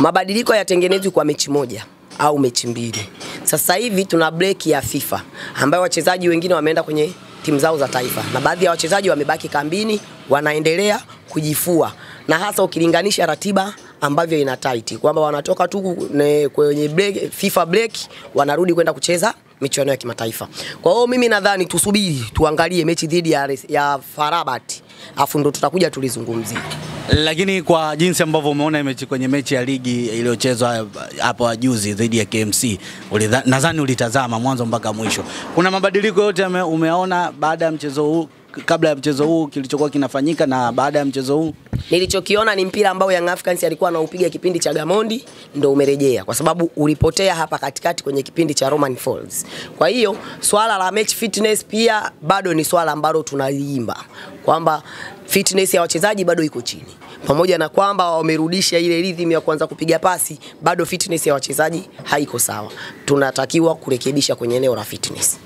Mabadiliko yatengenezwi kwa mechi moja au mechi mbili. Sasa hivi tuna break ya FIFA ambayo wachezaji wengine wameenda kwenye timu zao za taifa na baadhi ya wachezaji wamebaki kambini wanaendelea kujifua, na hasa ukilinganisha ratiba ambavyo ina tight kwamba wanatoka tu kwenye break, FIFA break wanarudi kwenda kucheza michuano ya kimataifa. Kwa hiyo mimi nadhani tusubiri tuangalie mechi dhidi ya FAR Rabat afu ndo tutakuja tulizungumzia. Lakini kwa jinsi ambavyo umeona mechi kwenye mechi ya ligi iliyochezwa hapo juzi dhidi ya KMC, nadhani ulitazama mwanzo mpaka mwisho. Kuna mabadiliko yote umeona baada ya mchezo huu, kabla ya mchezo huu kilichokuwa kinafanyika na baada ya mchezo huu? Nilichokiona ni mpira ambao Young Africans alikuwa anaupiga kipindi cha Gamondi ndio umerejea, kwa sababu ulipotea hapa katikati kwenye kipindi cha Roman Falls. Kwa hiyo swala la match fitness pia bado ni swala ambalo tunaliimba kwamba fitness ya wachezaji bado iko chini. Pamoja na kwamba wamerudisha ile rhythm ya kuanza kupiga pasi, bado fitness ya wachezaji haiko sawa. Tunatakiwa kurekebisha kwenye eneo la fitness.